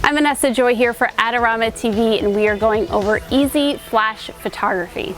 I'm Vanessa Joy here for Adorama TV, and we are going over easy flash photography.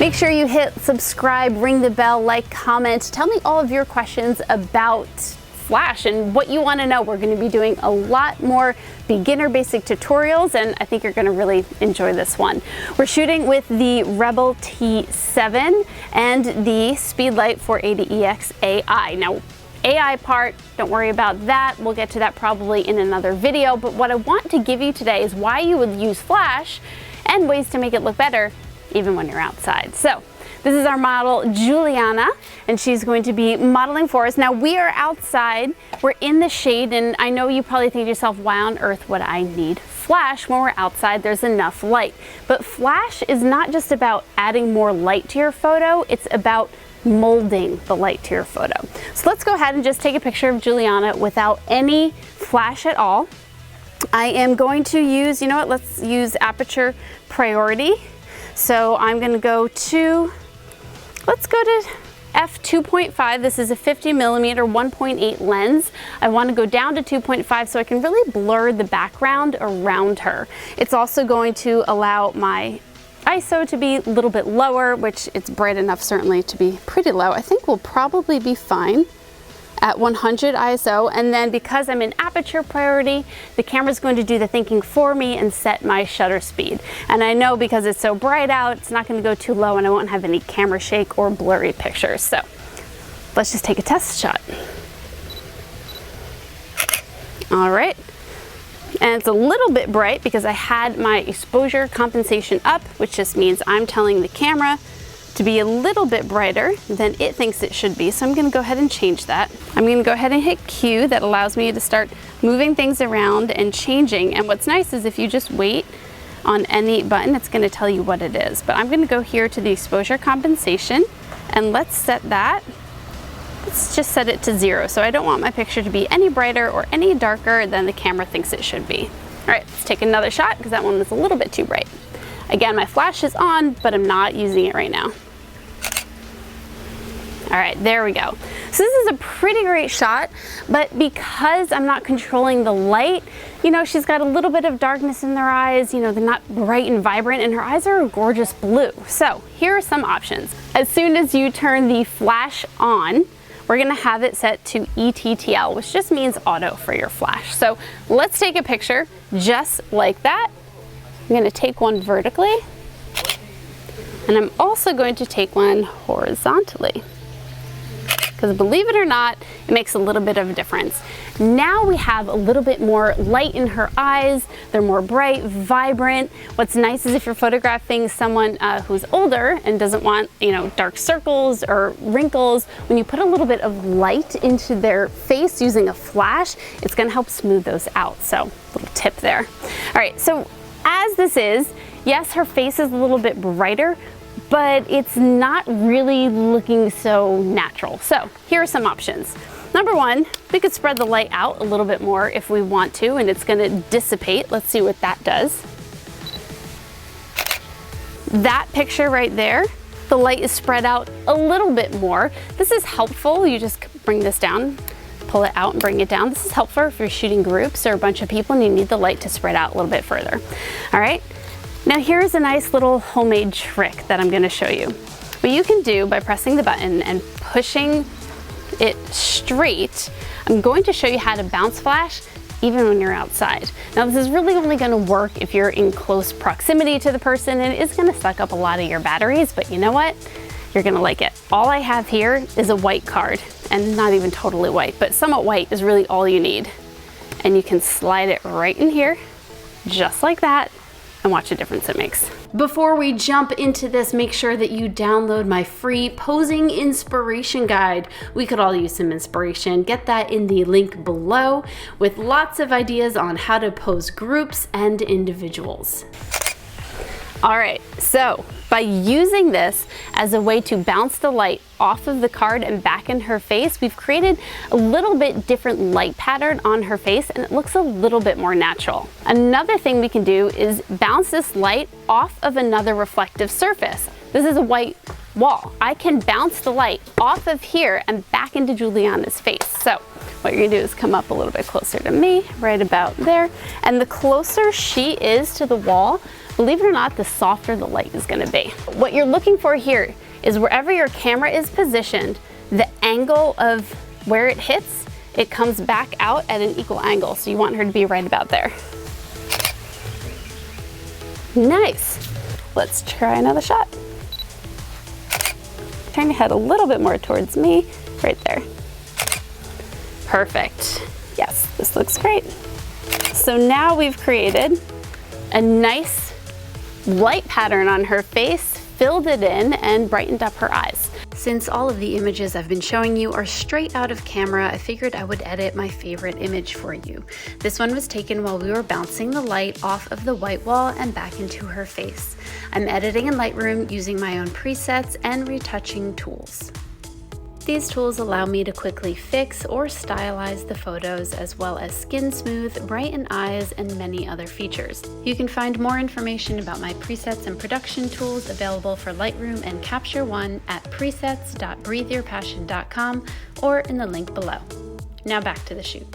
Make sure you hit subscribe, ring the bell, like, comment. Tell me all of your questions about flash and what you want to know. We're going to be doing a lot more beginner basic tutorials, and I think you're going to really enjoy this one. We're shooting with the Rebel T7 and the Speedlite 480EX AI. Now, AI part, don't worry about that. We'll get to that probably in another video, but what I want to give you today is why you would use flash and ways to make it look better even when you're outside. So this is our model Julianna, and she's going to be modeling for us. Now we are outside, we're in the shade, and I know you probably think to yourself, why on earth would I need flash when we're outside? There's enough light. But flash is not just about adding more light to your photo, it's about molding the light to your photo. So let's go ahead and just take a picture of Julianna without any flash at all. I am going to use, you know what, let's use aperture priority. So I'm going to go to, let's go to f2.5. This is a 50mm 1.8 lens. I want to go down to 2.5 so I can really blur the background around her. It's also going to allow my ISO to be a little bit lower, which it's bright enough certainly to be pretty low. I think we'll probably be fine at 100 ISO, and then because I'm in aperture priority, the camera's going to do the thinking for me and set my shutter speed. And I know because it's so bright out, it's not going to go too low and I won't have any camera shake or blurry pictures. So let's just take a test shot. All right. And it's a little bit bright because I had my exposure compensation up, which just means I'm telling the camera to be a little bit brighter than it thinks it should be. So I'm going to go ahead and change that. I'm going to go ahead and hit Q. That allows me to start moving things around and changing. And what's nice is if you just wait on any button, it's going to tell you what it is. But I'm going to go here to the exposure compensation, and let's set that. Let's just set it to 0. So I don't want my picture to be any brighter or any darker than the camera thinks it should be. All right, let's take another shot because that one was a little bit too bright. Again, my flash is on, but I'm not using it right now. All right, there we go. So this is a pretty great shot, but because I'm not controlling the light, you know, she's got a little bit of darkness in their eyes, you know, they're not bright and vibrant, and her eyes are a gorgeous blue. So here are some options. As soon as you turn the flash on, we're gonna have it set to ETTL, which just means auto for your flash. So let's take a picture just like that. I'm going to take one vertically, and I'm also going to take one horizontally, because believe it or not, it makes a little bit of a difference. Now we have a little bit more light in her eyes. They're more bright, vibrant. What's nice is if you're photographing someone who's older and doesn't want, you know, dark circles or wrinkles, when you put a little bit of light into their face using a flash, it's going to help smooth those out. So little tip there. All right, so as this is, yes, her face is a little bit brighter, but it's not really looking so natural. So here are some options. Number one, we could spread the light out a little bit more if we want to, and it's gonna dissipate. Let's see what that does. That picture right there, the light is spread out a little bit more. This is helpful. You just bring this down, pull it out and bring it down. This is helpful if you're shooting groups or a bunch of people and you need the light to spread out a little bit further. All right, now here's a nice little homemade trick that I'm going to show you. What you can do by pressing the button and pushing it straight, I'm going to show you how to bounce flash even when you're outside. Now this is really only going to work if you're in close proximity to the person, and it is going to suck up a lot of your batteries, but you know what? You're gonna like it. All I have here is a white card, and not even totally white, but somewhat white is really all you need. And you can slide it right in here, just like that, and watch the difference it makes. Before we jump into this, make sure that you download my free posing inspiration guide. We could all use some inspiration. Get that in the link below with lots of ideas on how to pose groups and individuals. All right, so by using this as a way to bounce the light off of the card and back in her face, we've created a little bit different light pattern on her face, and it looks a little bit more natural. Another thing we can do is bounce this light off of another reflective surface. This is a white wall. I can bounce the light off of here and back into Julianna's face. So what you're gonna do is come up a little bit closer to me, right about there. And the closer she is to the wall, believe it or not, the softer the light is gonna be. What you're looking for here is wherever your camera is positioned, the angle of where it hits, it comes back out at an equal angle. So you want her to be right about there. Nice. Let's try another shot. Turn your head a little bit more towards me, right there. Perfect. Yes, this looks great. So now we've created a nice light pattern on her face, filled it in, and brightened up her eyes. Since all of the images I've been showing you are straight out of camera, I figured I would edit my favorite image for you. This one was taken while we were bouncing the light off of the white wall and back into her face. I'm editing in Lightroom using my own presets and retouching tools. These tools allow me to quickly fix or stylize the photos, as well as skin smooth, brighten eyes, and many other features. You can find more information about my presets and production tools available for Lightroom and Capture One at presets.breatheyourpassion.com or in the link below. Now back to the shoot.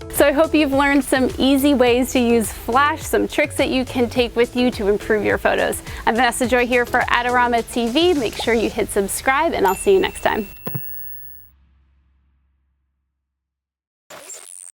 So I hope you've learned some easy ways to use Flash, some tricks that you can take with you to improve your photos. I'm Vanessa Joy here for Adorama TV. Make sure you hit subscribe, and I'll see you next time.